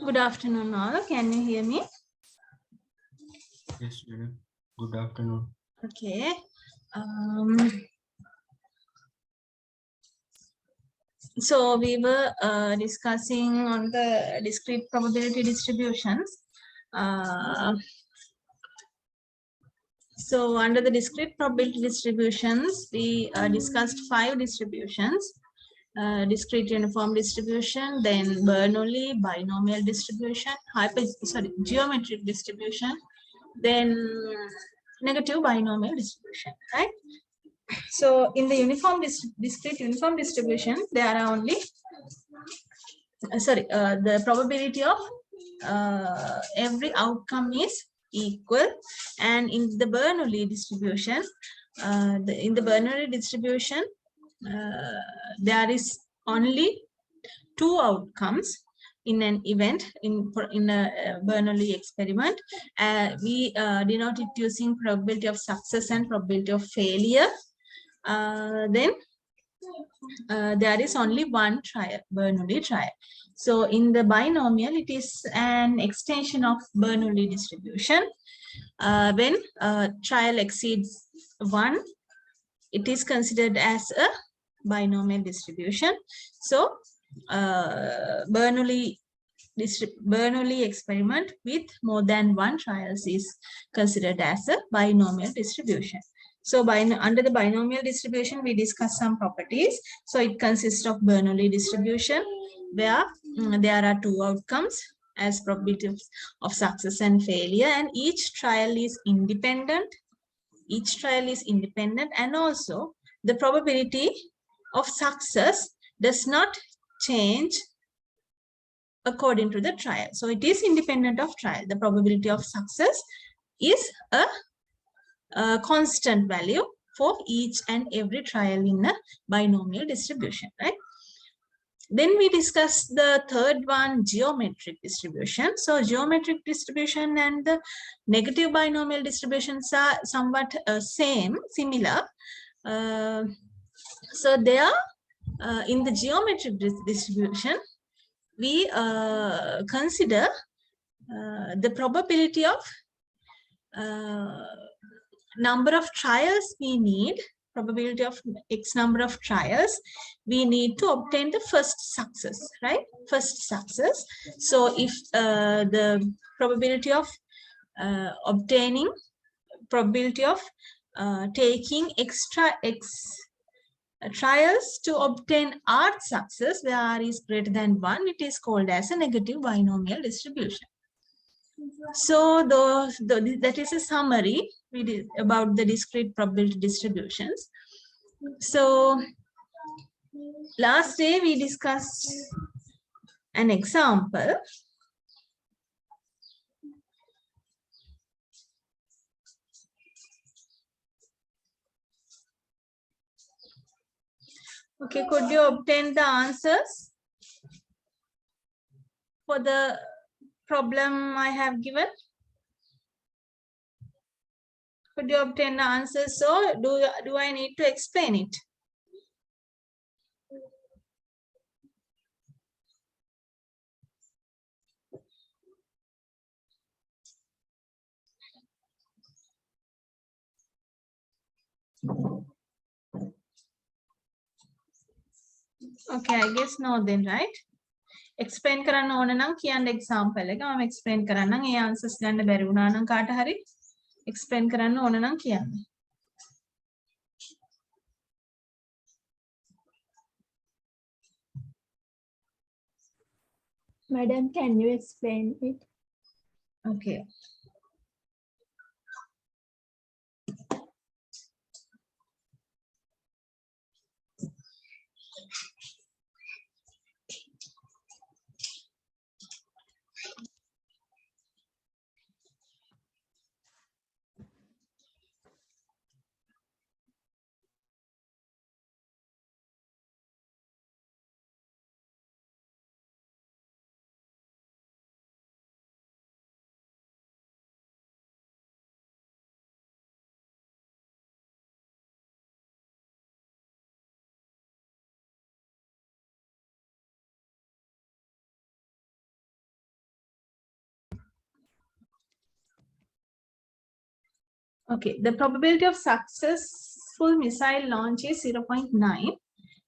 Good afternoon, all. Can you hear me? Yes, madam. Good afternoon. Okay. So we were discussing on the discrete probability distributions. So under the discrete probability distributions, we discussed 5 distributions. Discrete uniform distribution, then Bernoulli, binomial distribution, geometric distribution, then negative binomial distribution, right? So in the discrete uniform distribution, there are only the probability of every outcome is equal, and in the Bernoulli distribution, there is only 2 outcomes in an event in a Bernoulli experiment. We denote it using probability of success and probability of failure. Then there is only one trial, Bernoulli trial. So in the binomial, it is an extension of Bernoulli distribution. When trial exceeds 1, it is considered as a binomial distribution. So Bernoulli experiment with more than 1 trials is considered as a binomial distribution. So under the binomial distribution, we discuss some properties. So it consists of Bernoulli distribution, where there are 2 outcomes as probabilities of success and failure, and each trial is independent. And also the probability of success does not change according to the trial. So it is independent of trial. The probability of success is a constant value for each and every trial in a binomial distribution, right? Then we discuss the third one, geometric distribution. So geometric distribution and the negative binomial distributions are somewhat similar. So there, in the geometric distribution, we consider the probability of number of trials we need, probability of X number of trials we need to obtain the first success, right? First success. So if the probability of taking extra X trials to obtain R success, where R is greater than 1, it is called as a negative binomial distribution. So that is a summary about the discrete probability distributions. So last day we discussed an example. Okay, could you obtain the answers for the problem I have given? Could you obtain the answers? So do I need to explain it? Okay, I guess no then, right? Explain කරන්න ඕන නම් කියන්න example එක මම explain කරන්නම්. ඒ answers ගන්න බැරි වුණා නම් කාට හරි explain කරන්න ඕන නම් කියන්න. Madam, can you explain it? Okay. Okay, the probability of successful missile launch is 0.9.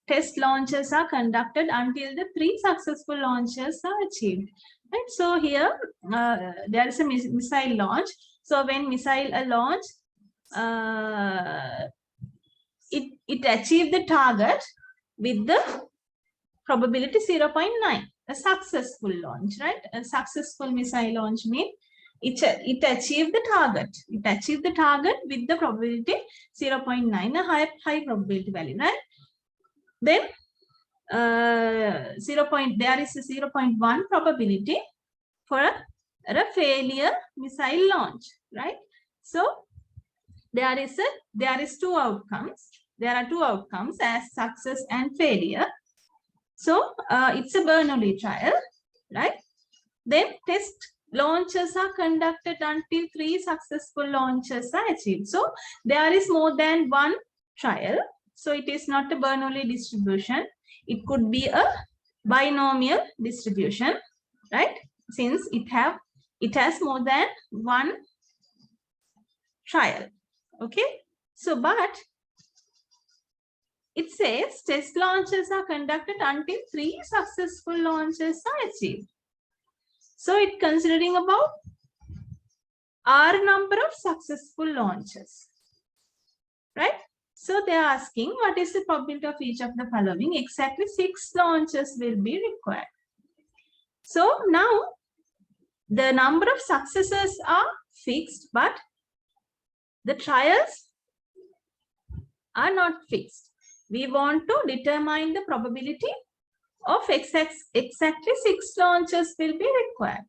Test launches are conducted until the 3 successful launches are achieved. Right. So here there is a missile launch. So when missile launch, it achieved the target with the probability 0.9. A successful launch, right? A successful missile launch means it achieved the target. It achieved the target with the probability 0.9, a high probability value, right? Then there is a 0.1 probability for a failure missile launch, right? So there is 2 outcomes. There are 2 outcomes as success and failure. So it's a Bernoulli trial, right? Then test launches are conducted until 3 successful launches are achieved. So there is more than 1 trial. So it is not a Bernoulli distribution. It could be a binomial distribution, right? Since it has more than 1 trial. Okay. So, but it says test launches are conducted until 3 successful launches are achieved. So it's considering about R number of successful launches, right? So they are asking what is the probability of each of the following? Exactly 6 launches will be required. So now the number of successes are fixed, but the trials are not fixed. We want to determine the probability of exactly 6 launches will be required.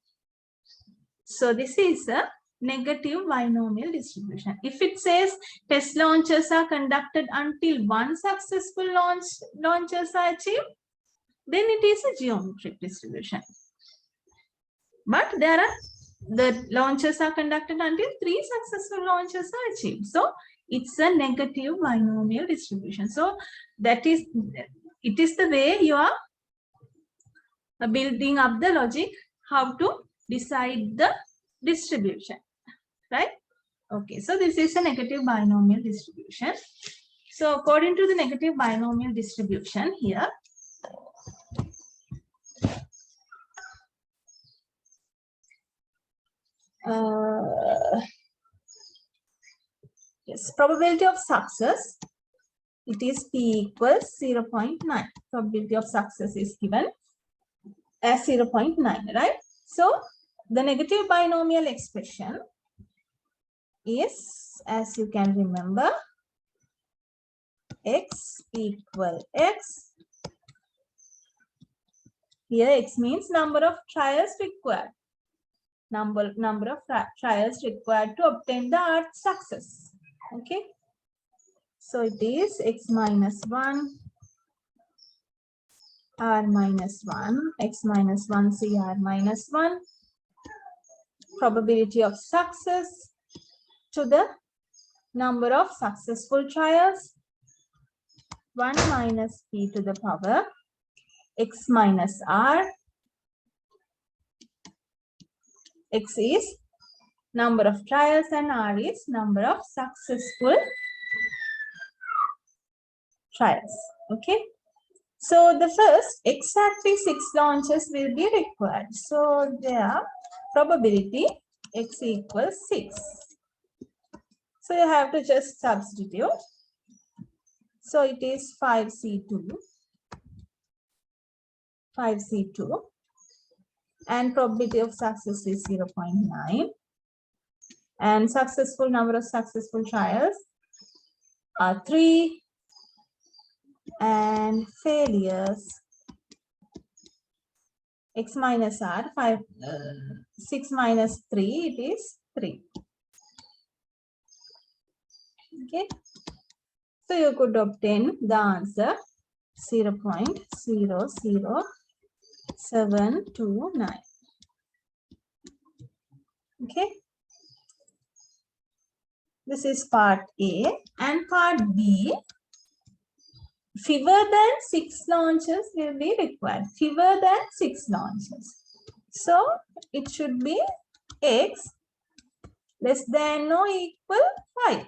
So this is a negative binomial distribution. If it says test launches are conducted until 1 successful launches are achieved, then it is a geometric distribution. But the launches are conducted until 3 successful launches are achieved. So it's a negative binomial distribution. So it is the way you are building up the logic, how to decide the distribution, right? Okay, so this is a negative binomial distribution. So according to the negative binomial distribution here, yes, probability of success, it is P equals 0.9. Probability of success is given as 0.9, right? So the negative binomial expression is, as you can remember, x equal x. Here x means number of trials required. Number of trials required to obtain the R success. Okay. So it is x minus 1, R minus 1, x minus 1, C R minus 1. Probability of success to the number of successful trials, 1 minus p to the power x minus r. X is number of trials and r is number of successful trials. Okay. So the first exactly 6 launches will be required. So their probability x equals 6. So you have to just substitute. So it is 5C2. 5C2. And probability of success is 0.9. And successful number of successful trials are 3. And failures, x minus r, 6 minus 3, it is 3. Okay. So you could obtain the answer 0.00729. Okay. This is part A. And part B, fewer than 6 launches will be required. Fewer than 6 launches. So it should be x less than or equal 5.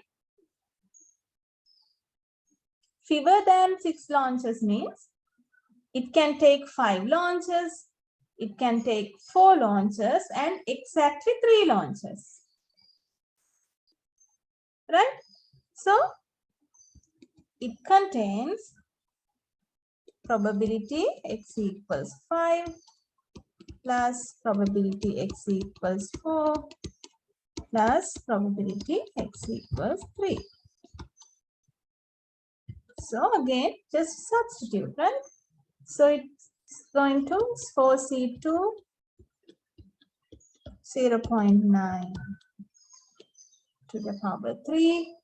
Fewer than 6 launches means it can take 5 launches, it can take 4 launches, and exactly 3 launches. Right? So, it contains probability x equals 5 plus probability x equals 4 plus probability x equals 3. So again, just substitute, right? So it's going to 4C2 0.9 to the power 3,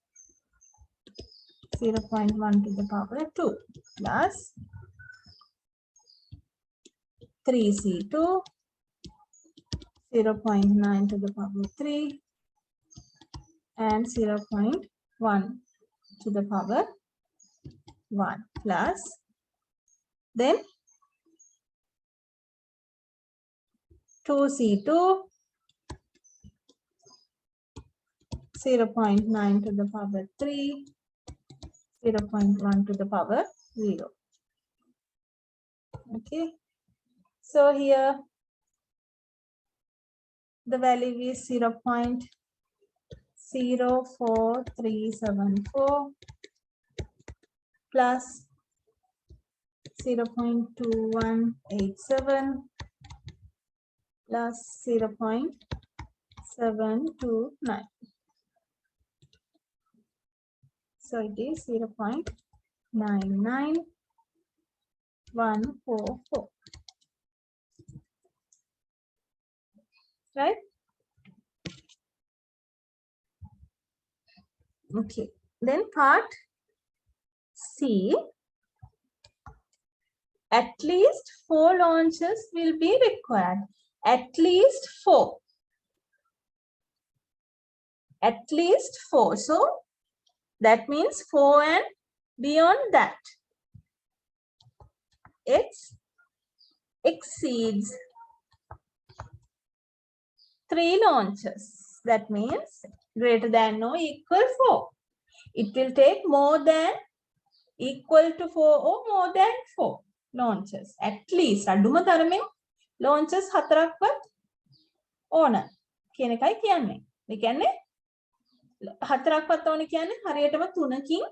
0.1 to the power 2 plus 3C2 0.9 to the power 3 and 0.1 to the power 1 plus then 2C2 0.9 to the power 3, 0.1 to the power 0. Okay. So here the value is 0.04374 plus 0.2187 plus 0.729. So it is 0.99144. Right? Okay. Then part C. At least 4 launches will be required. At least 4. At least 4. So that means 4 and beyond that. X exceeds 3 launches. That means greater than or equal 4. It will take more than equal to 4 or more than 4 launches. At least අඩුම තරමින් launches 4ක්වත් ඕන කියන එකයි කියන්නේ. මේ කියන්නේ 4ක්වත් ඕන කියන්නේ හරියටම 3කින්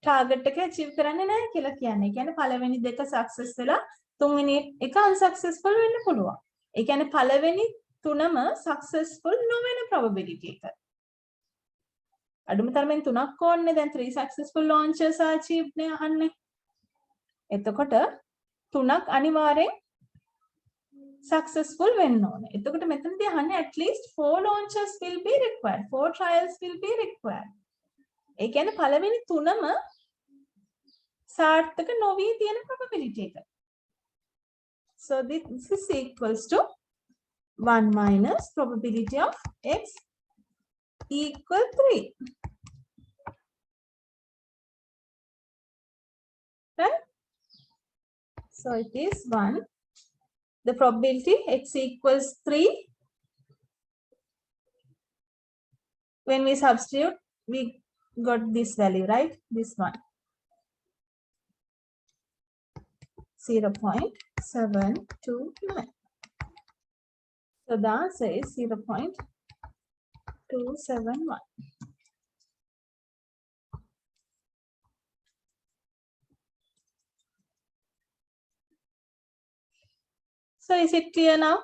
target එක achieve කරන්නේ නැහැ කියලා කියන්නේ. ඒ කියන්නේ පළවෙනි දෙක success වෙලා තුන්වෙනි එක unsuccessful වෙන්න පුළුවන්. ඒ කියන්නේ පළවෙනි තුනම successful නොවන probability එක. අඩුම තරමින් 3ක් ඕනේ. දැන් 3 successful launches are achieved නේ අහන්නේ. එතකොට 3ක් අනිවාර්යෙන් successful වෙන්න ඕනේ. එතකොට මෙතනදී අහන්නේ at least 4 launches will be required. 4 trials will be required. ඒ කියන්නේ පළවෙනි තුනම සාර්ථක නොවී තියෙන probability එක. So this is equals to 1 minus probability of x equal 3. Right? So it is 1. The probability x equals 3. When we substitute, we got this value, right? This one. 0.729. So the answer is 0.271. So is it clear now?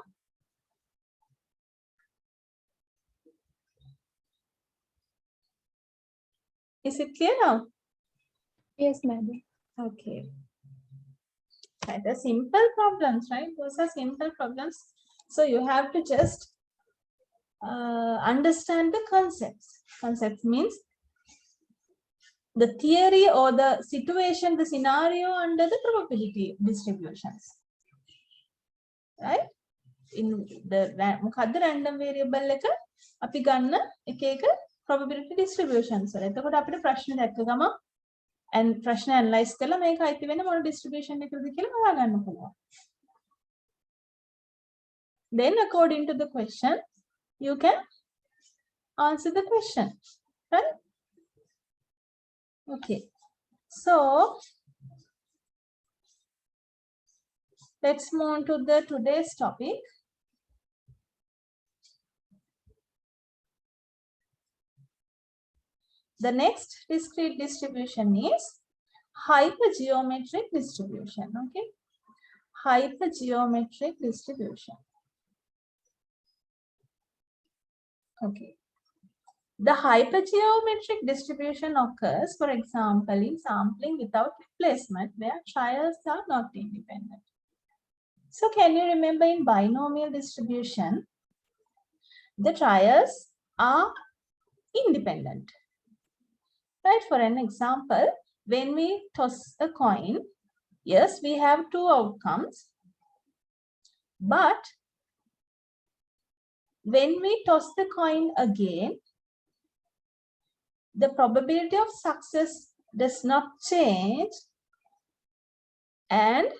Is it clear now? Yes, madam. Okay. Right, the simple problems, right? Those are simple problems. So you have to just understand the concepts. Concepts means the theory or the situation, the scenario under the probability distributions. Right? In the random variable එක අපි ගන්න එක එක probability distributions. එතකොට අපිට ප්‍රශ්න දැක්ක ගම and ප්‍රශ්න analyze කරලා මේක අයිති වෙන මොන distribution එකකද කියලා හොයාගන්න පුළුවන්. Then according to the question you can answer the question, right? Okay, so let's move on to the today's topic. The next discrete distribution is hypergeometric distribution. Okay, hypergeometric distribution. Okay. The hypergeometric distribution occurs, for example, in sampling without replacement, where trials are not independent. So can you remember in binomial distribution, the trials are independent? Right, for an example, when we toss a coin, yes, we have two outcomes, but when we toss the coin again, the probability of success does not change and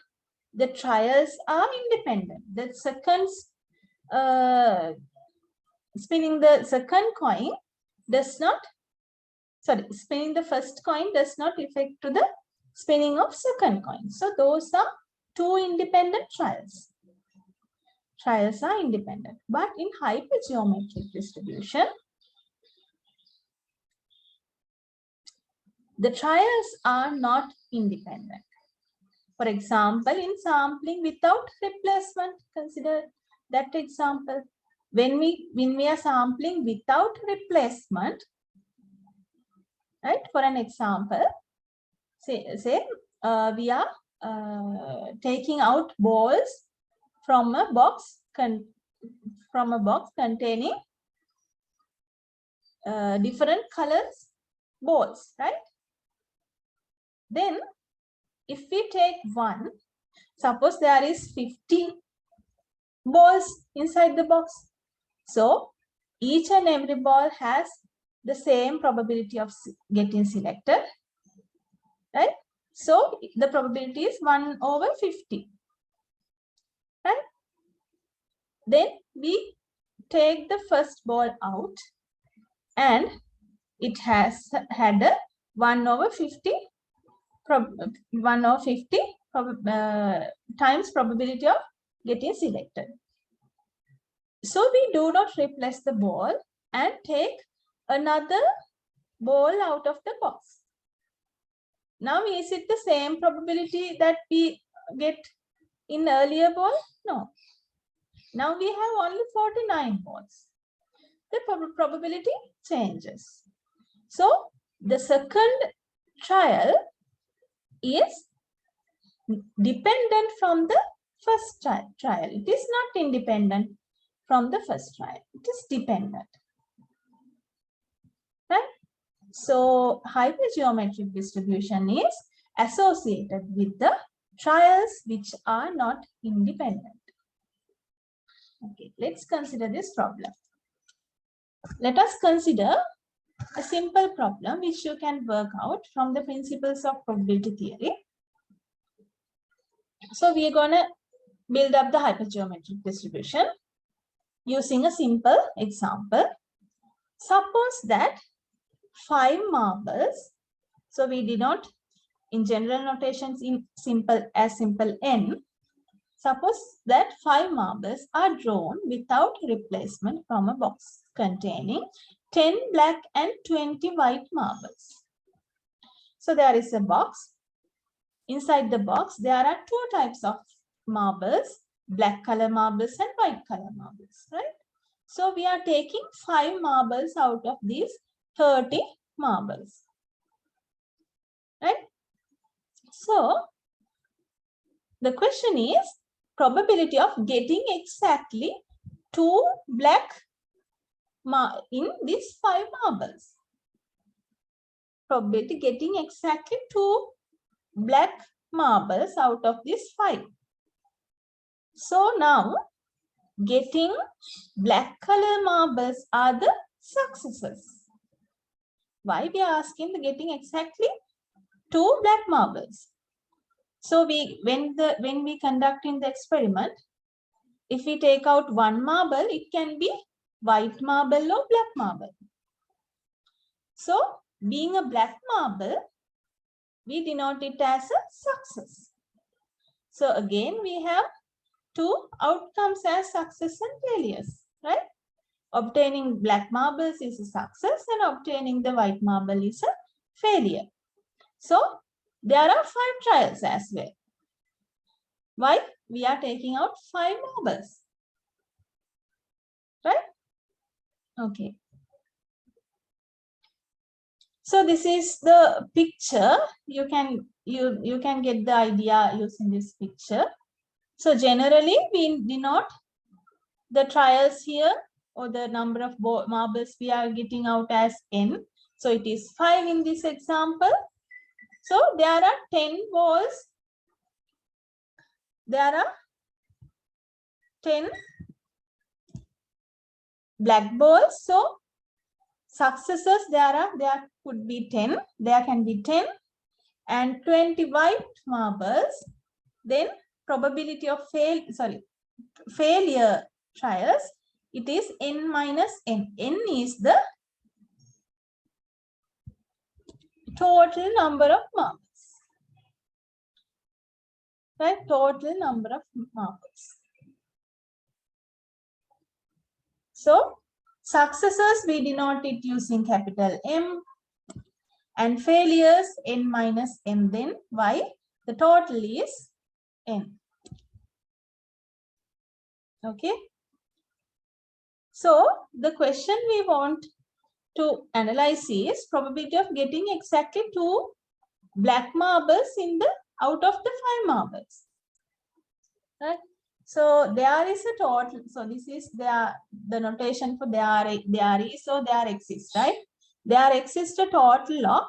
the trials are independent. The second spinning the second coin does not, sorry, spinning the first coin does not affect to the spinning of second coin. So those are two independent trials. Trials are independent, but in hypergeometric distribution, the trials are not independent. For example, in sampling without replacement, consider that example. When we are sampling without replacement, right? For an example, say we are taking out balls from a box containing different colors balls, right? Then if we take one, suppose there is 50 balls inside the box. So each and every ball has the same probability of getting selected, right? So the probability is 1/50, right? Then we take the first ball out and it has had a 1/50 times probability of getting selected. So we do not replace the ball and take another ball out of the box. Now, is it the same probability that we get in earlier ball? No. Now we have only 49 balls. The probability changes. So the second trial is dependent from the first trial. It is not independent from the first trial. It is dependent. Right? So hypergeometric distribution is associated with the trials which are not independent. Okay, let's consider this problem. Let us consider a simple problem which you can work out from the principles of probability theory. So we are going to build up the hypergeometric distribution using a simple example. Suppose that 5 marbles, so we denote in general notations in simple n. Suppose that 5 marbles are drawn without replacement from a box containing 10 black and 20 white marbles. So there is a box. Inside the box, there are 2 types of marbles, black color marbles and white color marbles, right? So we are taking 5 marbles out of these 30 marbles, right? So the question is probability of getting exactly 2 black in these 5 marbles. Probability getting exactly 2 black marbles out of these 5. So now getting black color marbles are the successes. Why we are asking the getting exactly 2 black marbles? So when we conduct in the experiment, if we take out 1 marble, it can be white marble or black marble. So being a black marble, we denote it as a success. So again, we have two outcomes as success and failures, right? Obtaining black marbles is a success and obtaining the white marble is a failure. So there are 5 trials as well. Why? We are taking out 5 marbles, right? Okay. So this is the picture. You can get the idea using this picture. So generally we denote the trials here or the number of marbles we are getting out as n. So it is 5 in this example. So there are 10 balls. There are 10 black balls. So successes there could be 10. There can be 10 and 20 white marbles. Then probability of failure trials, it is n minus n. N is the total number of marbles. Right? Total number of marbles. So successes we denote it using capital M and failures n minus m. Then why? The total is n. Okay. So the question we want to analyze is probability of getting exactly 2 black marbles in the out of the 5 marbles. Right? So there is a total. So this is the notation for there is or there exists, right? There exists a total of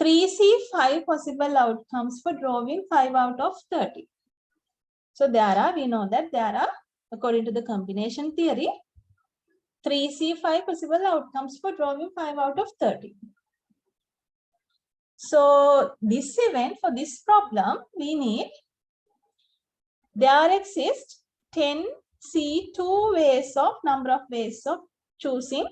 3C5 possible outcomes for drawing 5 out of 30. So we know that there are, according to the combination theory, 3C5 possible outcomes for drawing 5 out of 30. So this event, for this problem, we need, there exist 10C2 ways of, number of ways of choosing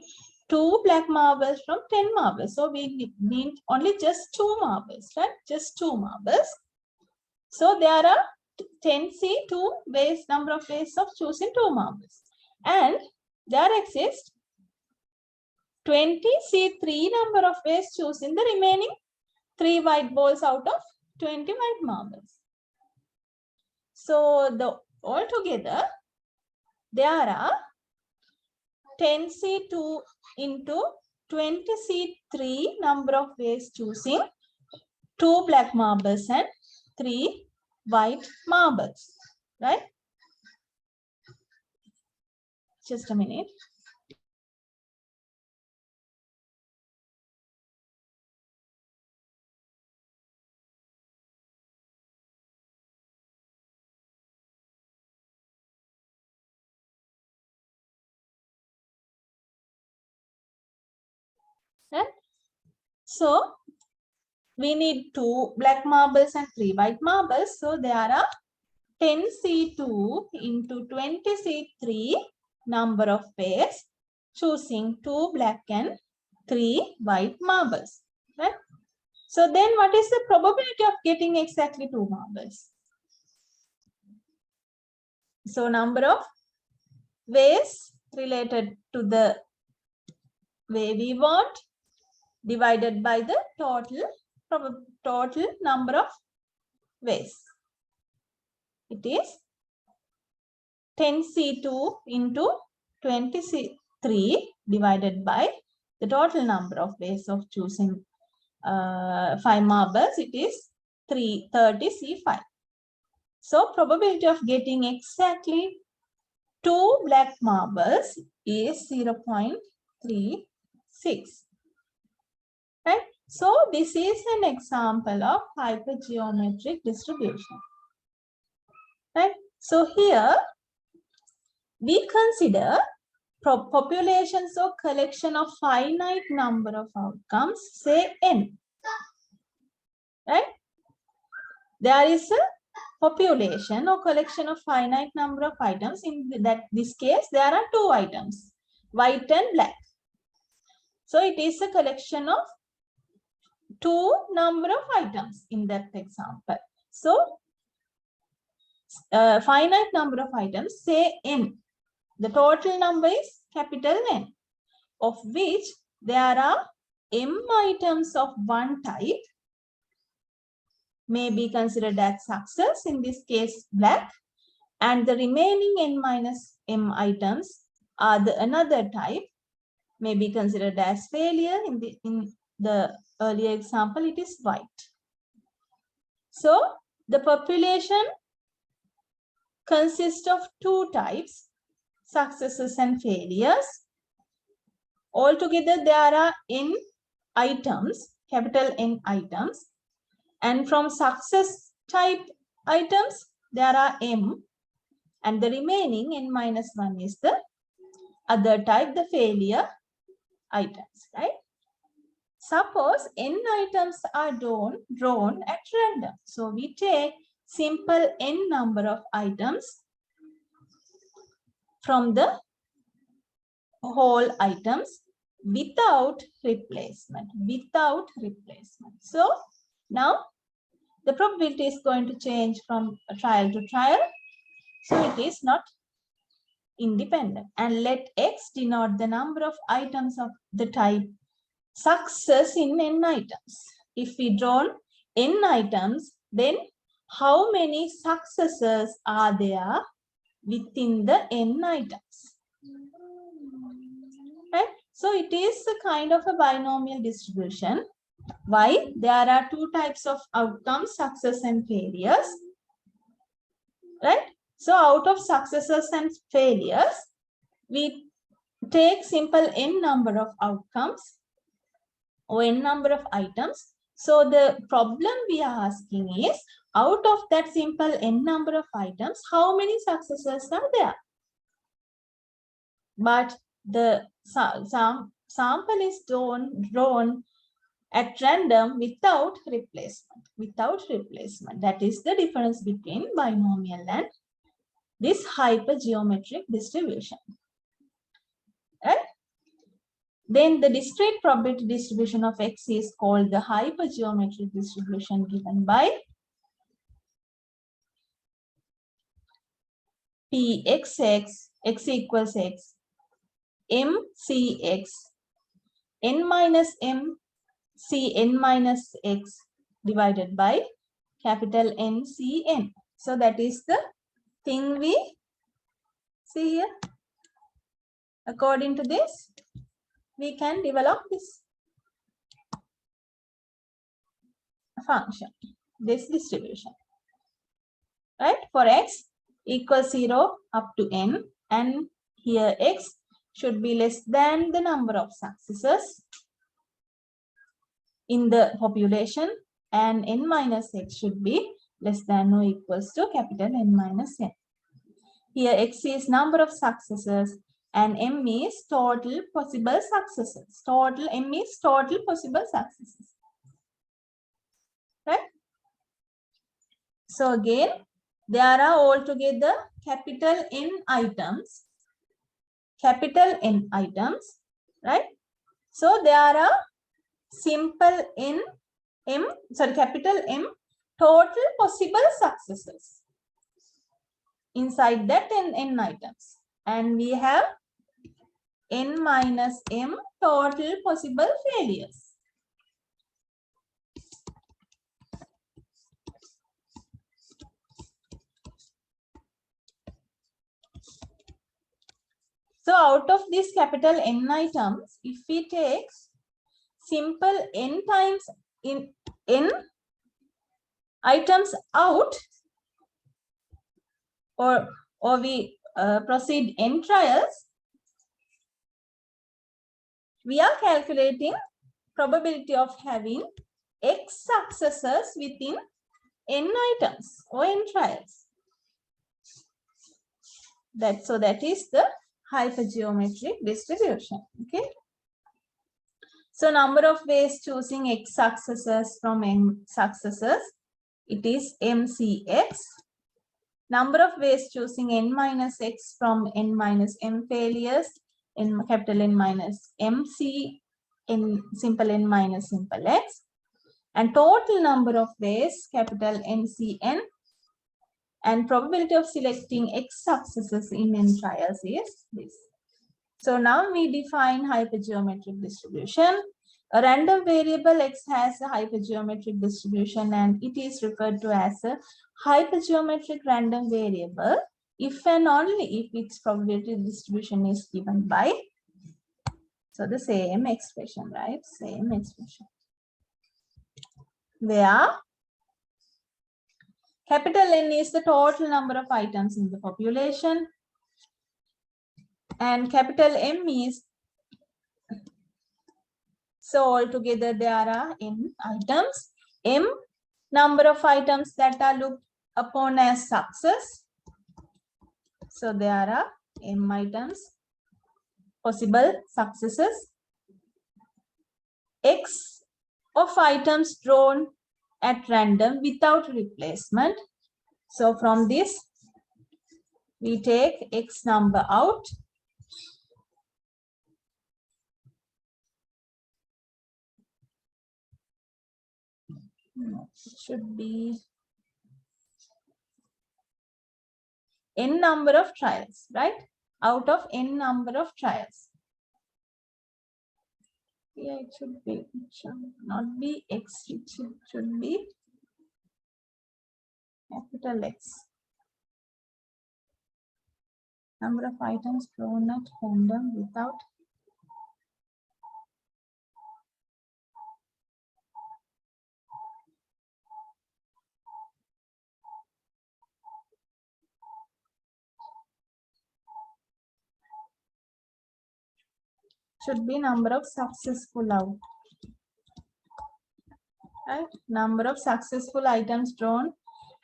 2 black marbles from 10 marbles. So we need only just 2 marbles, right? Just 2 marbles. So there are 10C2 ways, number of ways of choosing 2 marbles. And there exists 20C3 number of ways choosing the remaining 3 white balls out of 20 white marbles. So altogether there are 10C2 into 20C3 number of ways choosing 2 black marbles and 3 white marbles, right? Just a minute. Right? So we need 2 black marbles and 3 white marbles. So there are 10C2 into 20C3 number of ways choosing 2 black and 3 white marbles. Right? So then what is the probability of getting exactly 2 marbles? So number of ways related to the way we want divided by the total number of ways. It is 10C2 into 20C3 divided by the total number of ways of choosing 5 marbles. It is 30C5. So probability of getting exactly 2 black marbles is 0.36. Right? So this is an example of hypergeometric distribution. Right? So here we consider populations or collection of finite number of outcomes, say n. Right? There is a population or collection of finite number of items. In this case, there are two items, white and black. So it is a collection of two number of items in that example. So finite number of items, say n. The total number is capital N, of which there are m items of one type, may be considered as success, in this case black, and the remaining n minus m items are the another type, may be considered as failure. In the earlier example, it is white. So the population consists of two types, successes and failures. Altogether, there are n items, capital N items, and from success type items, there are m, and the remaining n minus 1 is the other type, the failure items, right? Suppose n items are drawn at random. So we take simple n number of items from the whole items without replacement, So now the probability is going to change from trial to trial. So it is not independent. And let X denote the number of items of the type success in n items. If we draw n items, then how many successes are there within the n items? Right? So it is a kind of a binomial distribution. Why? There are two types of outcomes, success and failures. Right? So out of successes and failures, we take simple n number of outcomes or n number of items. So the problem we are asking is, out of that simple n number of items, how many successes are there? But the sample is drawn at random without replacement. That is the difference between binomial and this hypergeometric distribution. Right? Then the discrete probability distribution of X is called the hypergeometric distribution, given by Pxx, x equals x, mcx, n minus m, c n minus x divided by capital NCN. So that is the thing we see here. According to this, we can develop this function, this distribution. Right? For x equals 0 up to n, and here x should be less than the number of successes in the population, and n minus x should be less than or equals to capital N minus n. Here x is number of successes and m is total possible successes. M is total possible successes. Right? So again, there are altogether capital N items, right? So there are simple capital M total possible successes inside that n items, and we have n minus m total possible failures. So out of these capital N items, if we take simple n times in n items out, or we proceed n trials, we are calculating probability of having x successes within n items or n trials. So that is the hypergeometric distribution. Okay. So number of ways choosing x successes from n successes it is MCX. Number of ways choosing n minus x from n minus m failures, n capital N minus MC, n simple n minus simple x, and total number of ways, capital NCN, and probability of selecting x successes in n trials is this. So now we define hypergeometric distribution. A random variable x has a hypergeometric distribution and it is referred to as a hypergeometric random variable if and only if its probability distribution is given by, so the same expression, right? Same expression. Where capital N is the total number of items in the population and capital M is, so altogether there are n items. M, number of items that are looked upon as success. So there are m items, possible successes. X of items drawn at random without replacement. So from this, we take X number out. It should be n number of trials, right? Out of n number of trials. Yeah, it should be, it should not be X, it should be capital X. Number of items drawn at random without . Should be number of successful out. Right? Number of successful items drawn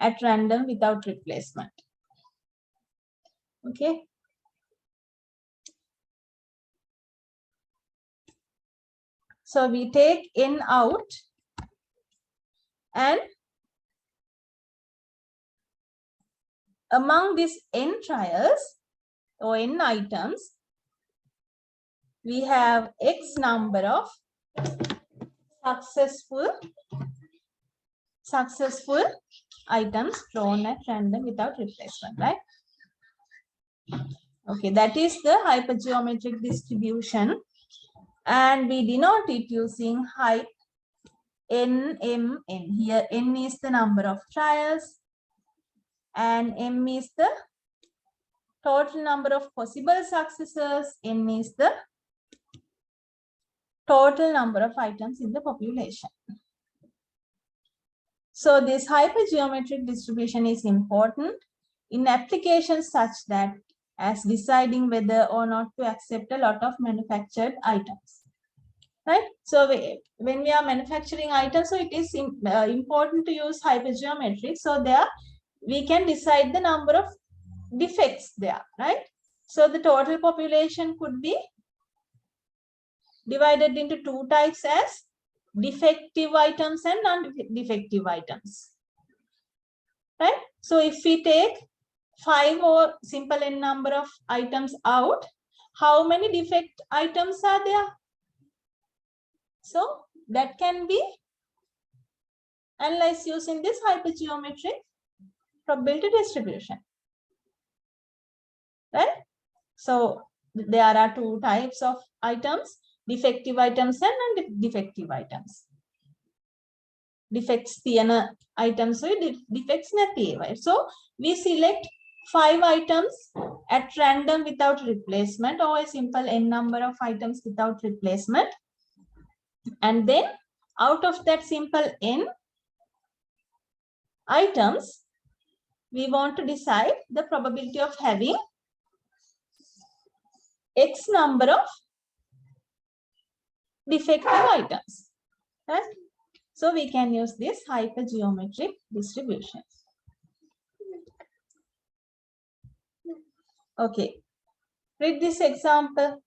at random without replacement. Okay. So we take n out and among these n trials or n items, we have X number of successful items drawn at random without replacement, right? Okay, that is the hypergeometric distribution, and we denote it using height n, m, n. Here n is the number of trials and m is the total number of possible successes, n is the total number of items in the population. So this hypergeometric distribution is important in applications such that as deciding whether or not to accept a lot of manufactured items, right? So when we are manufacturing items, so it is important to use hypergeometric. So there we can decide the number of defects there, right? So the total population could be divided into two types as defective items and non-defective items, right? So if we take 5 or simple n number of items out, how many defect items are there? So that can be analyzed using this hypergeometric probability distribution, right? So there are two types of items, defective items and non-defective items. Defects තියන items defects නැති. So we select 5 items at random without replacement or a simple n number of items without replacement, and then out of that simple n items we want to decide the probability of having X number of defective items, right? So we can use this hypergeometric distribution. Okay, read this example.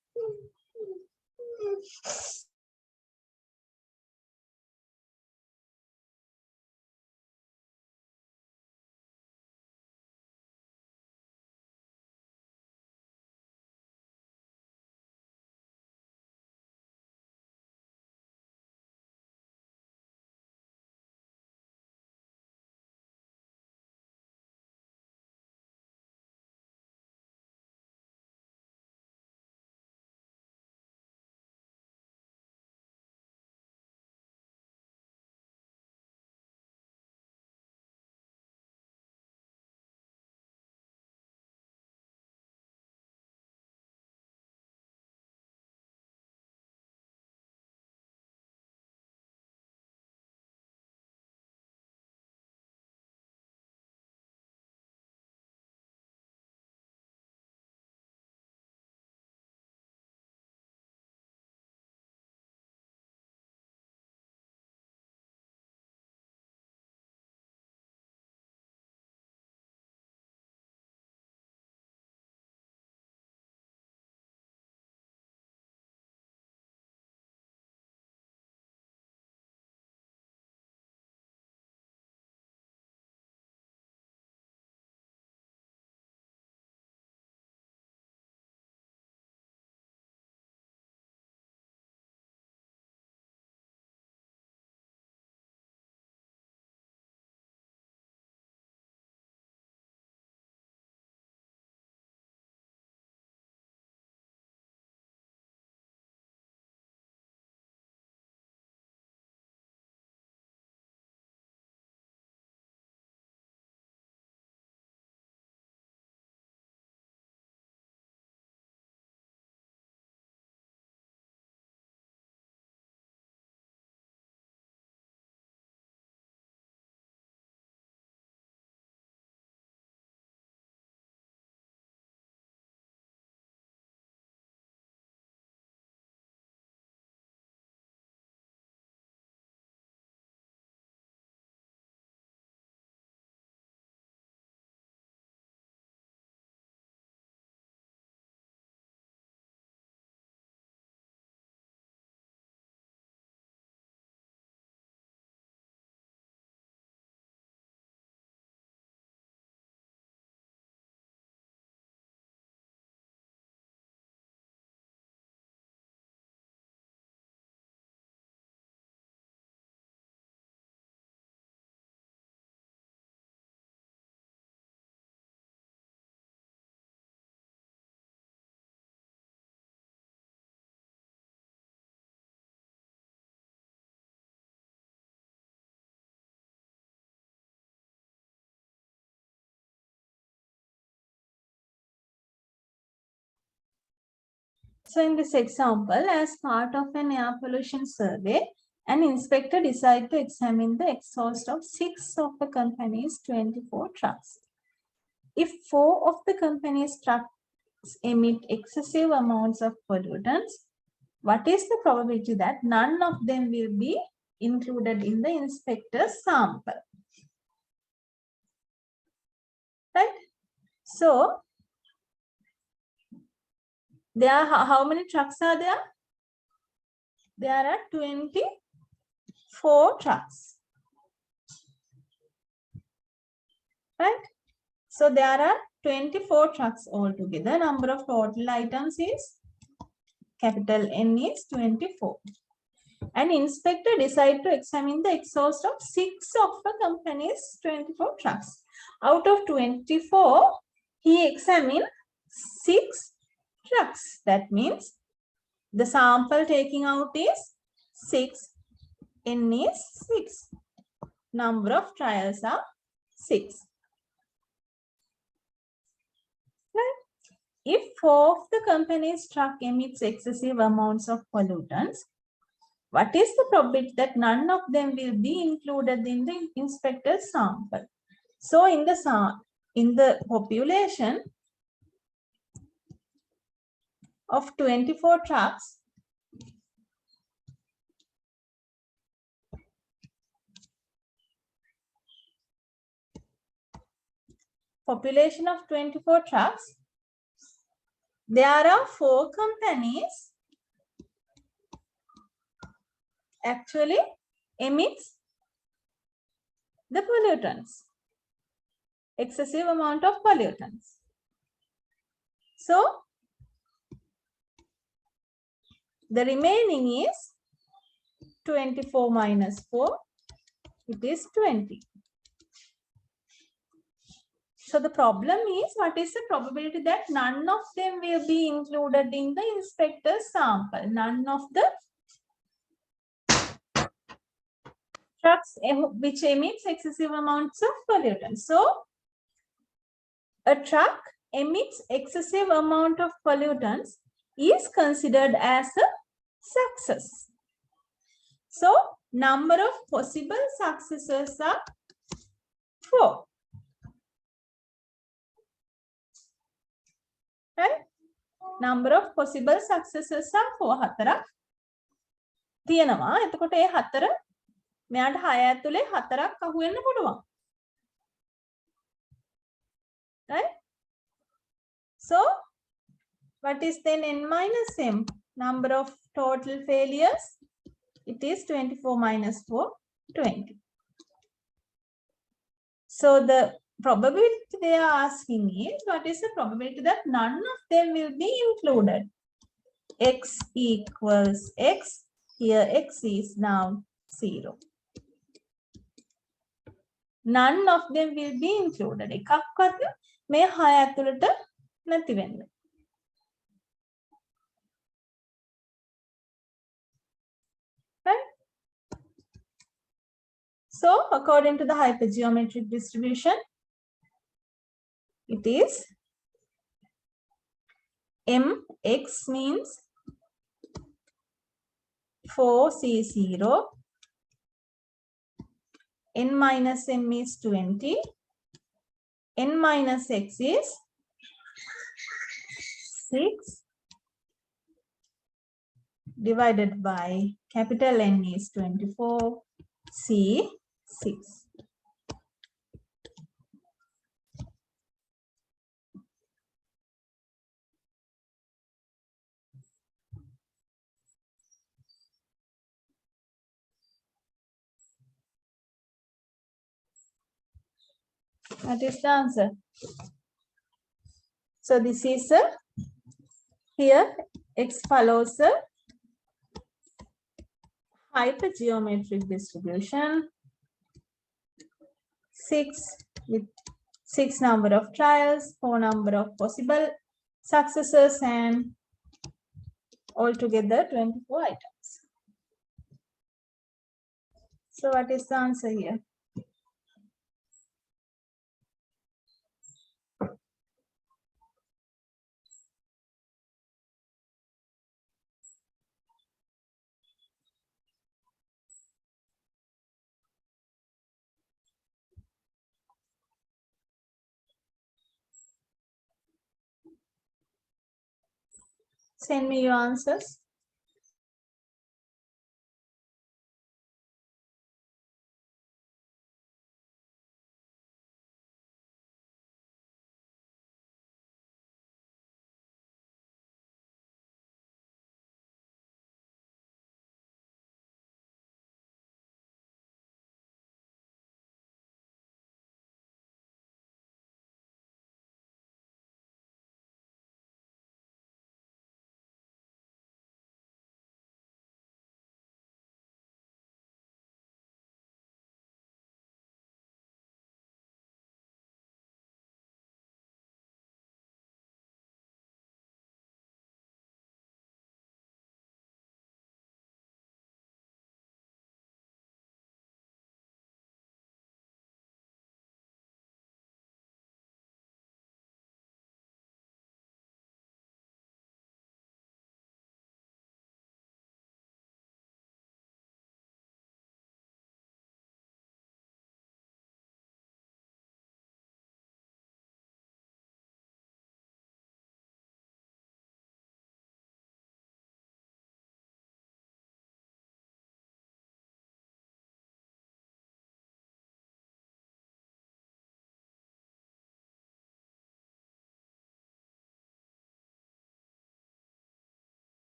So in this example, as part of an air pollution survey, an inspector decided to examine the exhaust of 6 of the company's 24 trucks. If 4 of the company's trucks emit excessive amounts of pollutants, what is the probability that none of them will be included in the inspector's sample? Right? So, there are how many trucks are there? There are 24 trucks. Right? So, there are 24 trucks altogether. Number of total items is capital N is 24. An inspector decided to examine the exhaust of 6 of the company's 24 trucks. Out of 24, he examined 6 trucks. That means the sample taking out is 6. N is 6. Number of trials are 6. Right? If 4 of the company's truck emits excessive amounts of pollutants, what is the probability that none of them will be included in the inspector's sample? So in the population of 24 trucks, there are 4 companies actually emits the pollutants, excessive amount of pollutants. So the remaining is 24 minus 4, it is 20. So the problem is, what is the probability that none of them will be included in the inspector's sample? None of the trucks which emits excessive amounts of pollutants. So a truck emits excessive amount of pollutants is considered as a success. So number of possible successes are 4. Right? Number of possible successes are 4. 4ක් තියෙනවා. එතකොට ඒ 4 මෙයාට 6 ඇතුලේ 4ක් අහු වෙන්න පුළුවන්. Right? So what is then n minus m? Number of total failures, it is 24 minus 4, 20. So the probability they are asking is, what is the probability that none of them will be included? X equals x. Here x is now 0. None of them will be included. එකක්වත් මේ 6 ඇතුළට නැති වෙන්න. Right? So according to the hypergeometric distribution, it is mx means 4c0, n minus m is 20, n minus x is 6 divided by capital N is 24, c 6. That is the answer. So this is here x follows a hypergeometric distribution. 6 with 6 number of trials, 4 number of possible successes, and altogether 24 items. So what is the answer here? Send me your answers.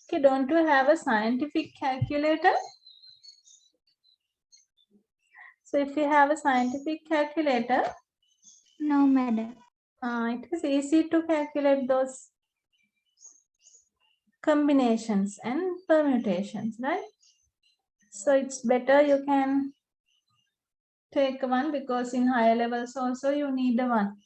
Okay, don't you have a scientific calculator? So if you have a scientific calculator, No, madam. it is easy to calculate those combinations and permutations, right? So it's better you can take one, because in higher levels also you need a one.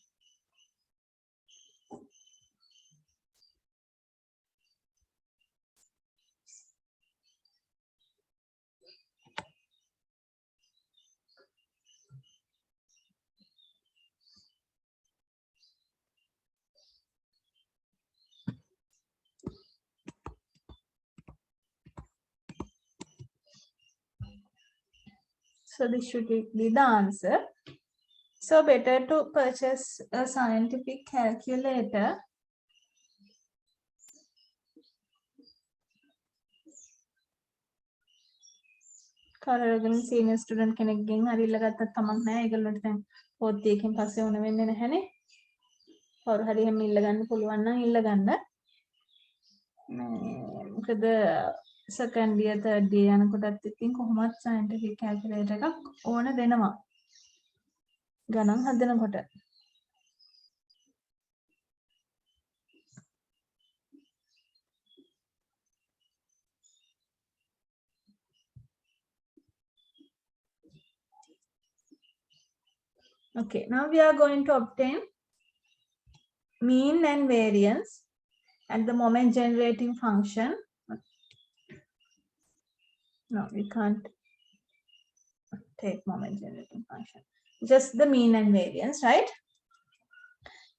So this should be the answer. So better to purchase a scientific calculator. කරගෙන senior student කෙනෙක්ගෙන් හරි ඉල්ල ගත්තත් කමක් නැහැ. ඒගොල්ලන්ට දැන් පොත් එකකින් පස්සේ ඕන වෙන්නේ නැහැනේ. කවුරු හරි එහෙම ඉල්ල ගන්න පුළුවන් නම් ඉල්ල ගන්න. මොකද second year third year යනකොටත් ඉතින් කොහොමත් scientific calculator එකක් ඕන වෙනවා. ගණන් හදනකොට. Okay, now we are going to obtain mean and variance and the moment generating function. No, we can't take moment generating function. Just the mean and variance, right?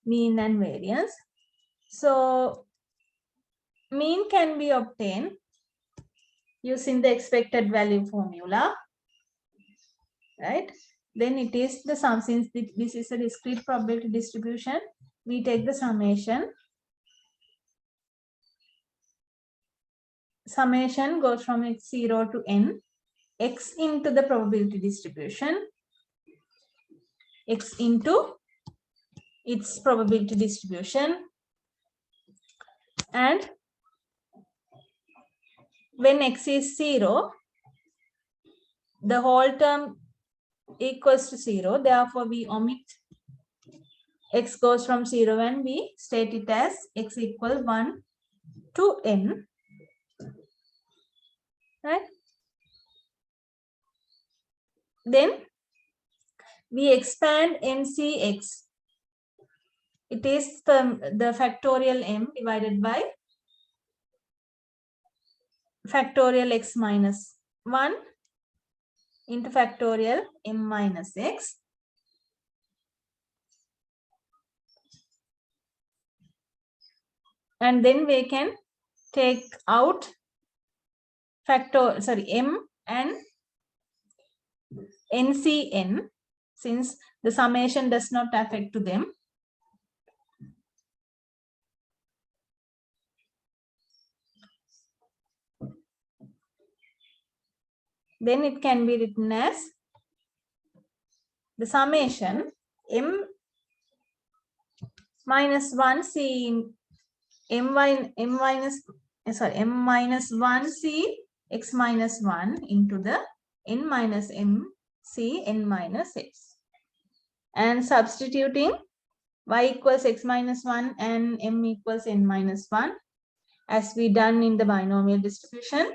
Mean and variance. So mean can be obtained using the expected value formula, right? Then it is the sum. Since this is a discrete probability distribution, we take the summation summation goes from x0 to n, x into the probability distribution, x into its probability distribution, and when x is 0, the whole term equals to 0, therefore we omit x goes from 0 and we state it as x equal 1 to n, right? Then we expand NCX. It is the factorial m divided by factorial x minus 1 into factorial m minus x. And then we can take out m and NCN, since the summation does not affect to them. Then it can be written as the summation m minus 1 c in m minus 1 c x minus 1 into the n minus m c n minus x, and substituting y equals x minus 1 and m equals n minus 1 as we done in the binomial distribution,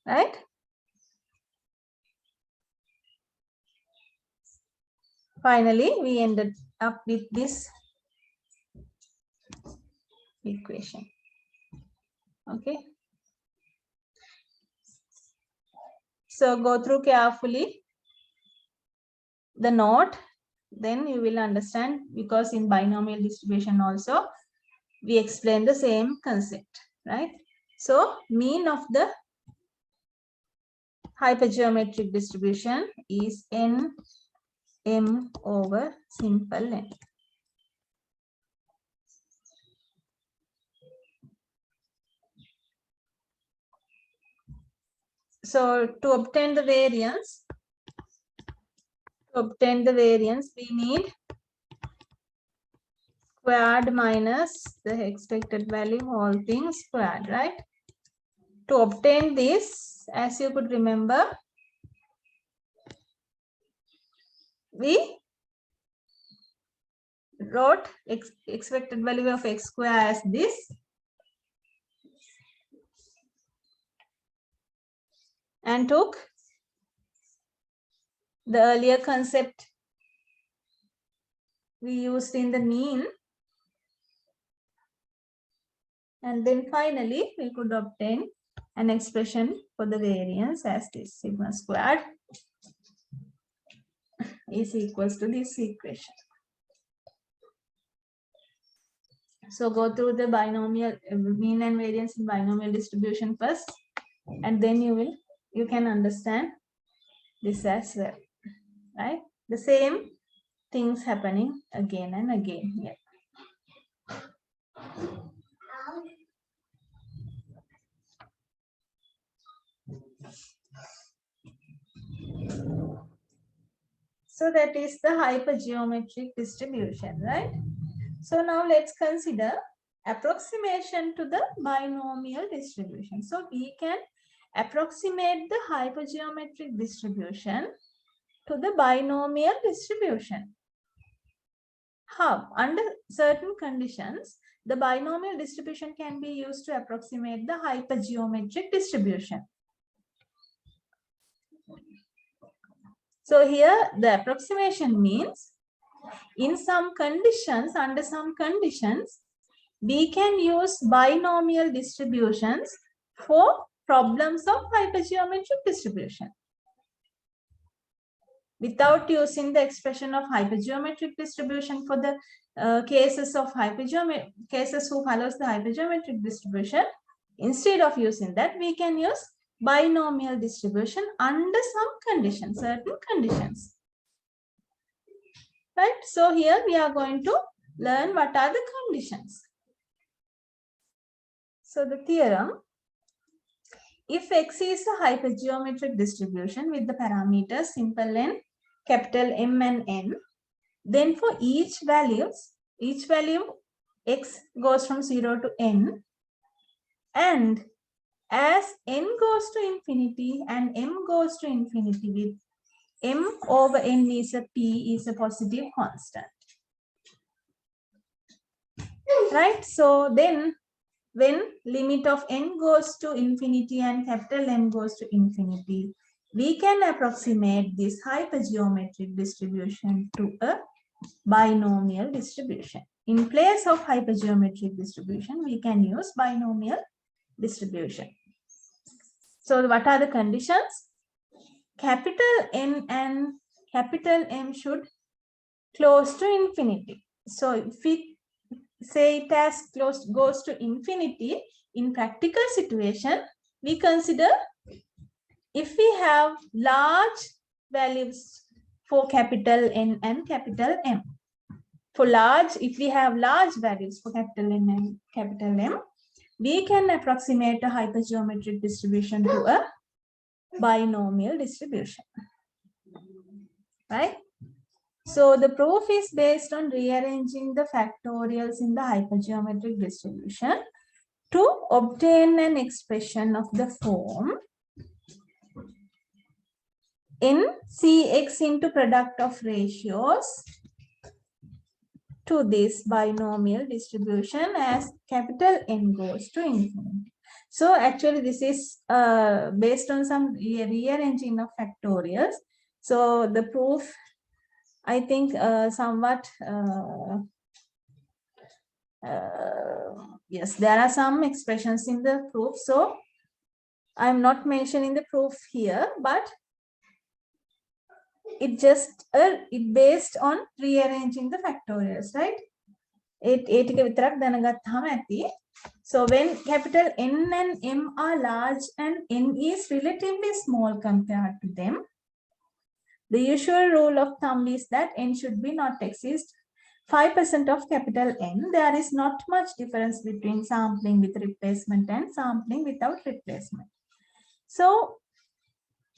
right? Finally, we ended up with this equation. Okay. So go through carefully the note, then you will understand, because in binomial distribution also we explain the same concept, right? So mean of the hypergeometric distribution is n m over simple n. So to obtain the variance, we need squared minus the expected value, whole thing squared, right? To obtain this, as you could remember, we wrote expected value of x square as this, and took the earlier concept we used in the mean, and then finally we could obtain an expression for the variance as this sigma squared is equals to this equation. So go through the binomial mean and variance in binomial distribution first, and then you can understand this as well, right? The same things happening again and again here. So that is the hypergeometric distribution, right? So now let's consider approximation to the binomial distribution. So we can approximate the hypergeometric distribution to the binomial distribution. How? Under certain conditions, the binomial distribution can be used to approximate the hypergeometric distribution. So here the approximation means in some conditions, under some conditions, we can use binomial distributions for problems of hypergeometric distribution. Without using the expression of hypergeometric distribution for the cases of cases who follows the hypergeometric distribution, instead of using that, we can use binomial distribution under some conditions, certain conditions. Right? So here we are going to learn what are the conditions. So the theorem, if X is a hypergeometric distribution with the parameters simple n, capital M and n, then for each value X goes from 0 to n, and as n goes to infinity and m goes to infinity with m over n is a p is a positive constant. Right? So then when limit of n goes to infinity and capital M goes to infinity, we can approximate this hypergeometric distribution to a binomial distribution. In place of hypergeometric distribution, we can use binomial distribution. So what are the conditions? Capital N and capital M should close to infinity. So if we say it as goes to infinity, in practical situation, we consider if we have large values for capital N and capital M. For large, if we have large values for capital N and capital M, we can approximate a hypergeometric distribution to a binomial distribution. Right? So the proof is based on rearranging the factorials in the hypergeometric distribution to obtain an expression of the form n cx into product of ratios to this binomial distribution as capital N goes to infinity. So actually this is based on some rearranging of factorials. So the proof, I think somewhat, yes, there are some expressions in the proof. So I'm not mentioning the proof here, but it just it based on rearranging the factorials, right? So when capital N and M are large and N is relatively small compared to them, the usual rule of thumb is that N should be not exceed 5% of capital N. There is not much difference between sampling with replacement and sampling without replacement. So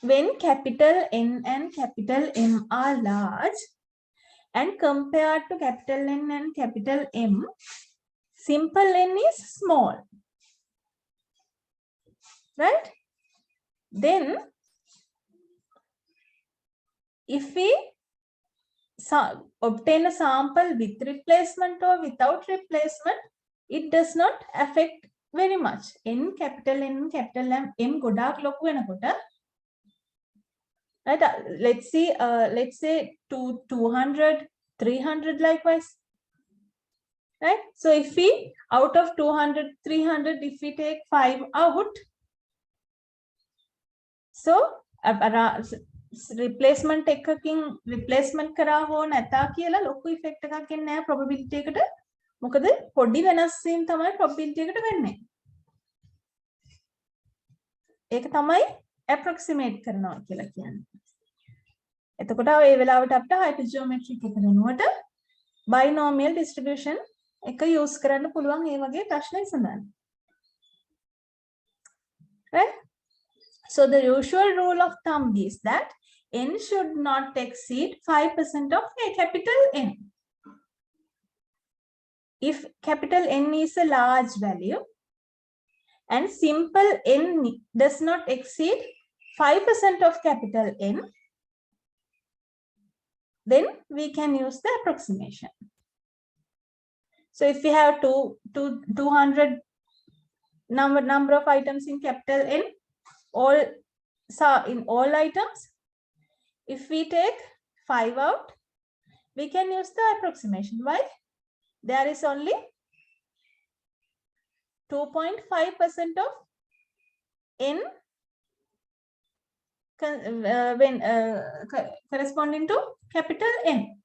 when capital N and capital M are large and compared to capital N and capital M, simple n is small, right? Then if we obtain a sample with replacement or without replacement, it does not affect very much. N, capital M godak loku wenakota. Right? Let's say 200, 300 likewise. Right? So if we, out of 200, 300, if we take 5 out, so replacement එකකින් replacement කරා හෝ නැතා කියලා ලොකු effect එකක් එන්නේ නැහැ probability එකට. මොකද පොඩි වෙනස් වීම තමයි probability එකට වෙන්නේ. ඒක තමයි approximate කරනවා කියලා කියන්නේ. එතකොට ඒ වෙලාවට අපිට hypergeometric එක වෙනුවට binomial distribution එක use කරන්න පුළුවන් ඒ වගේ ප්‍රශ්න විසඳන්න. Right? So the usual rule of thumb is that N should not exceed 5% of a capital N. If capital N is a large value and simple N does not exceed 5% of capital N, then we can use the approximation. So if we have 200 number of items in capital N, in all items, if we take 5 out, we can use the approximation. Why? There is only 2.5% of N corresponding to capital N.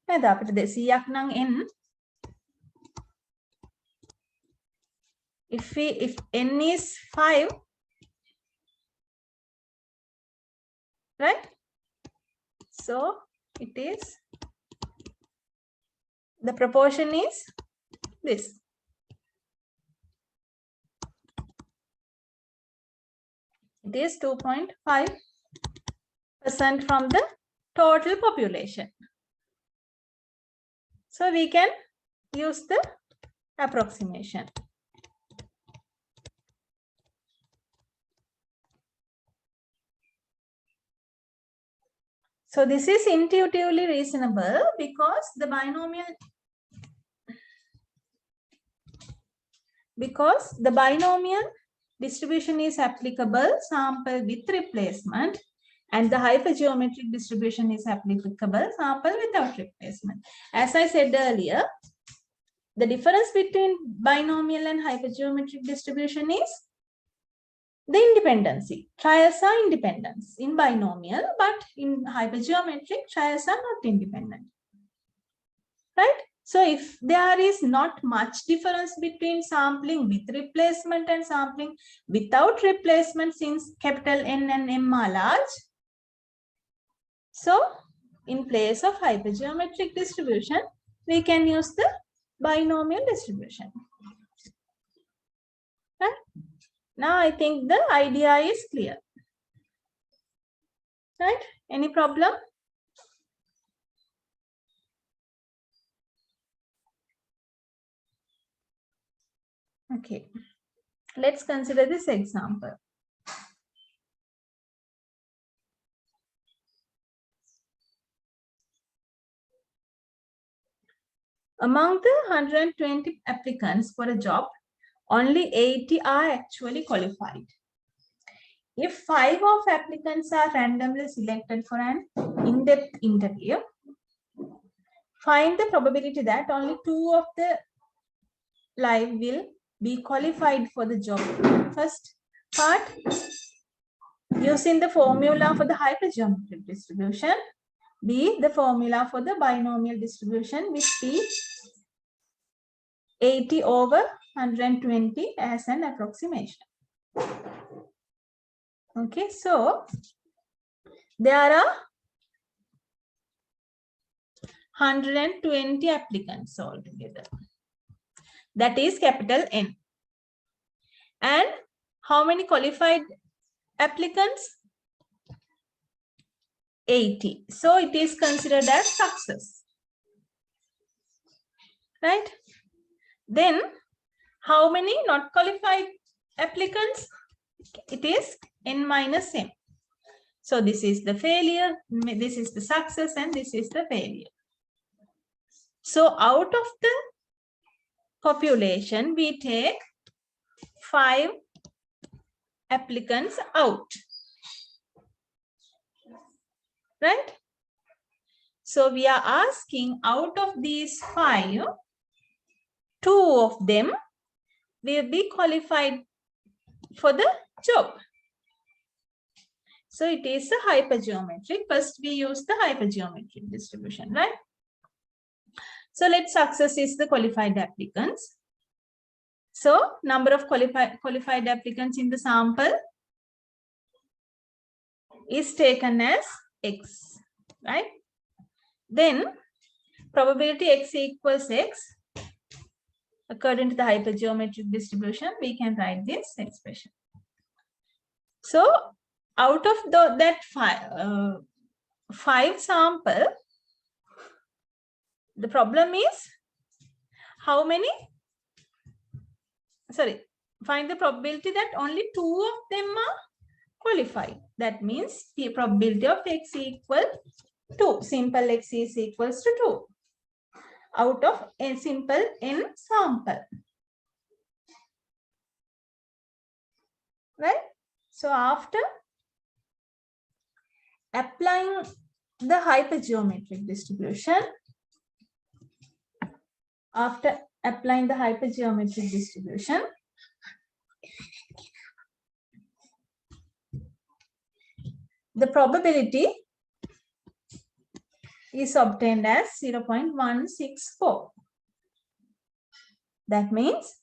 N, if N is 5, right? So it is, the proportion is this. It is 2.5% from the total population. So we can use the approximation. So this is intuitively reasonable because the binomial distribution is applicable sample with replacement, and the hypergeometric distribution is applicable sample without replacement. As I said earlier, the difference between binomial and hypergeometric distribution is the independency. Trials are independent in binomial, but in hypergeometric, trials are not independent. Right? So if there is not much difference between sampling with replacement and sampling without replacement, since capital N and M are large, so in place of hypergeometric distribution, we can use the binomial distribution. Right? Now I think the idea is clear. Right? Any problem? Okay. Let's consider this example. Among the 120 applicants for a job, only 80 are actually qualified. If 5 of applicants are randomly selected for an in-depth interview, find the probability that only 2 of the live will be qualified for the job. First part, using the formula for the hypergeometric distribution. B, the formula for the binomial distribution, which be 80 over 120 as an approximation. Okay, so there are 120 applicants altogether. That is capital N. And how many qualified applicants? 80. So it is considered as success. Right? Then how many not qualified applicants? It is N minus M. So this is the failure, this is the success, and this is the failure. So out of the population, we take 5 applicants out. Right? So we are asking, out of these 5, 2 of them will be qualified for the job. So it is a hypergeometric. First we use the hypergeometric distribution, right? So let's success is the qualified applicants. So number of qualified applicants in the sample is taken as X, right? Then probability X equals X. According to the hypergeometric distribution, we can write this expression. So out of that 5 sample, the problem is how many? Sorry, find the probability that only 2 of them are qualified. That means the probability of X equal 2. Simple X is equals to 2 out of a simple N sample. Right? So after applying the hypergeometric distribution, the probability is obtained as 0.164. That means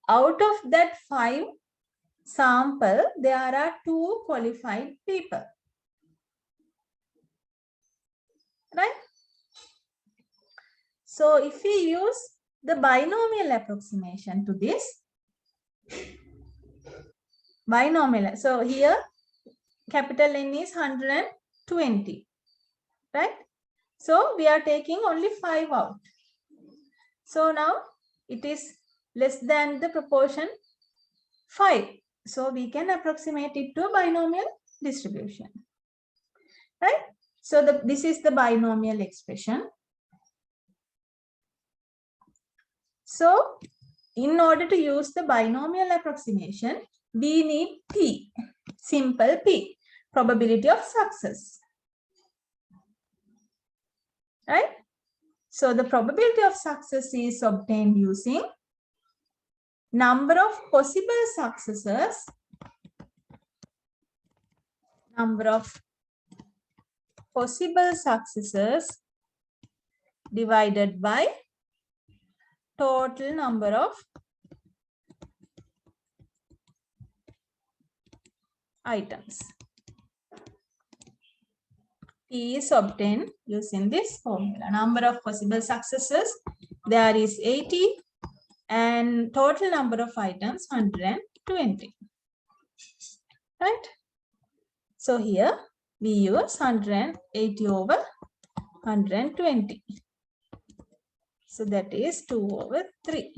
out of that 5 sample, there are 2 qualified people. Right? So if we use the binomial approximation to this, Binomial. So here capital N is 120, right? So we are taking only 5 out. So now it is less than the proportion 5. So we can approximate it to a binomial distribution, right? So this is the binomial expression. So in order to use the binomial approximation, we need P, simple P, probability of success, right? So the probability of success is obtained using number of possible successes, divided by total number of items. P is obtained using this formula. Number of possible successes, there is 80, and total number of items 120, right? So here we use 180 over 120. So that is 2 over 3.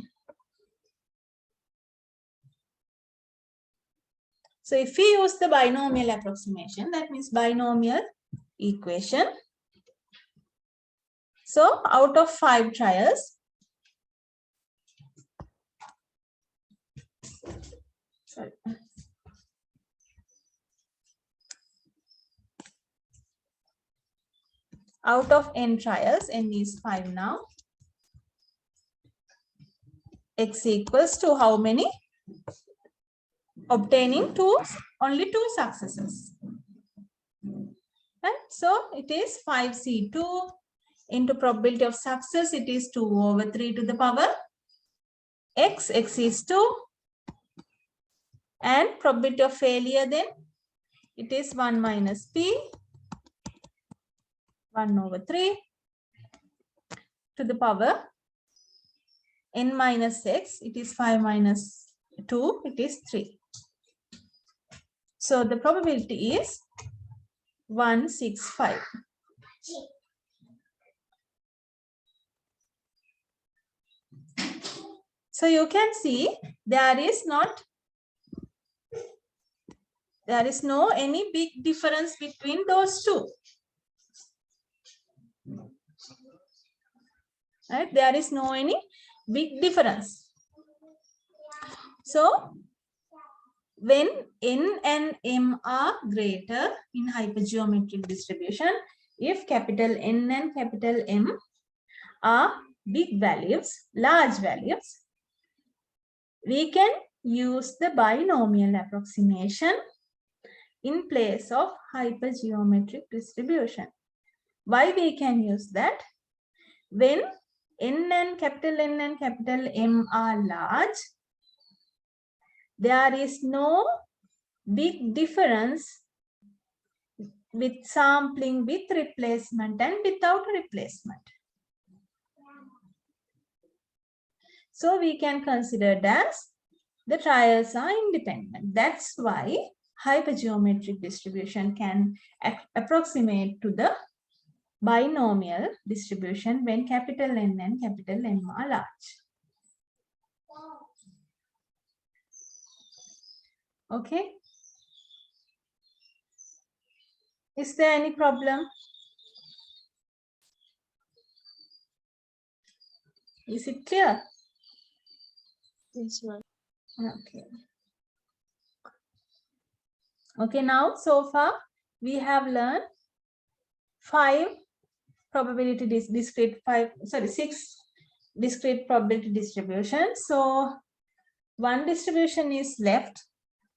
So if we use the binomial approximation, that means binomial equation. So out of 5 trials, sorry, out of n trials, n is 5 now, x equals to how many? Obtaining only 2 successes. Right? So it is 5C2 into probability of success, it is 2 over 3 to the power x, x is 2, and probability of failure then, it is 1 minus p, 1 over 3 to the power n minus x, it is 5 minus 2, it is 3. So the probability is 165. So you can see there is no any big difference between those two. Right? There is no any big difference. So when n and m are greater in hypergeometric distribution, if capital N and capital M are big values, large values, we can use the binomial approximation in place of hypergeometric distribution. Why we can use that? When N and capital M are large, there is no big difference with sampling with replacement and without replacement. So we can consider that the trials are independent. That's why hypergeometric distribution can approximate to the binomial distribution when capital N and capital M are large. Okay. Is there any problem? Is it clear? Yes, ma'am. Okay. Okay, now so far we have learned 6 discrete probability distributions. So one distribution is left,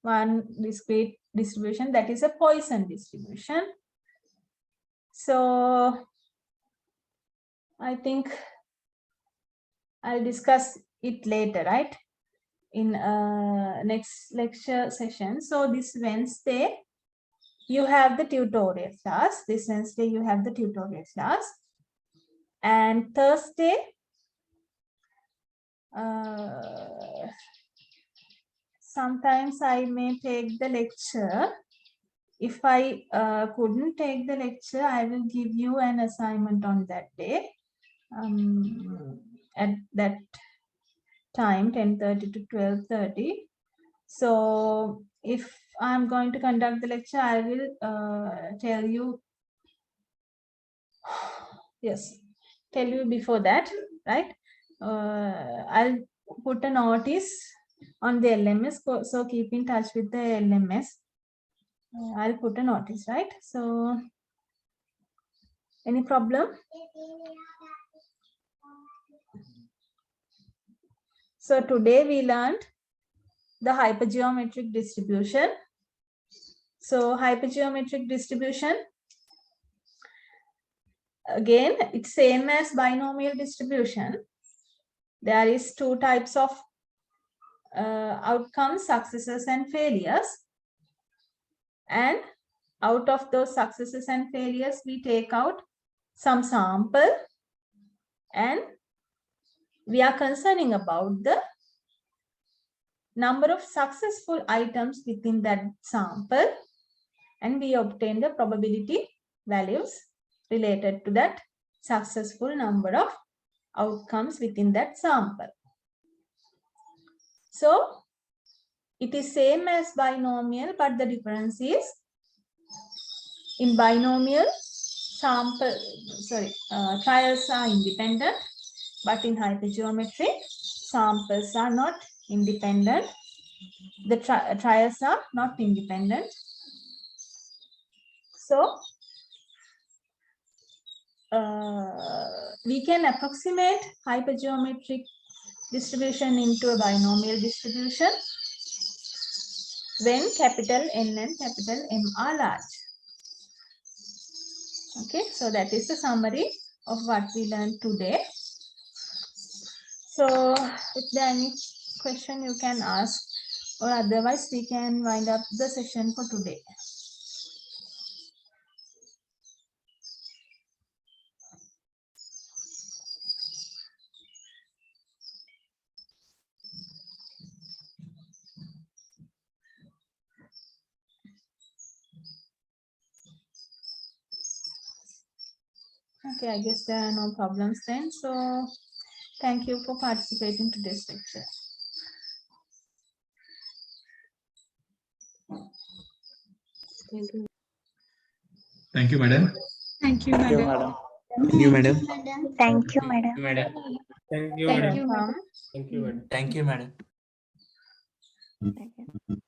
one discrete distribution, that is a Poisson distribution. So I think I'll discuss it later, right? In next lecture session. So this Wednesday, you have the tutorial class. This Wednesday, you have the tutorial class. And Thursday, sometimes I may take the lecture. If I couldn't take the lecture, I will give you an assignment on that day. At that time, 10:30 to 12:30. So if I'm going to conduct the lecture, I will tell you, yes, tell you before that, right? I'll put a notice on the LMS, so keep in touch with the LMS. I'll put a notice, right? So any problem? So today we learned the hypergeometric distribution. So hypergeometric distribution, again, it's same as binomial distribution. There is two types of outcomes, successes and failures. And out of those successes and failures, we take out some sample, and we are concerning about the number of successful items within that sample, and we obtain the probability values related to that successful number of outcomes within that sample. So it is same as binomial, but the difference is in binomial trials are independent, but in hypergeometry samples are not independent. The trials are not independent. So we can approximate hypergeometric distribution into a binomial distribution when capital N and capital M are large. Okay, so that is the summary of what we learned today. So if there are any question you can ask, or otherwise we can wind up the session for today. Okay, I guess there are no problems then. So thank you for participating in today's lecture. Thank you. Thank you, madam. Thank you, Thank you, madam. madam. Thank you, madam. Thank you, madam. Madam. Thank you, Thank madam. you, ma'am. Thank you, madam. Thank you, madam. Thank you.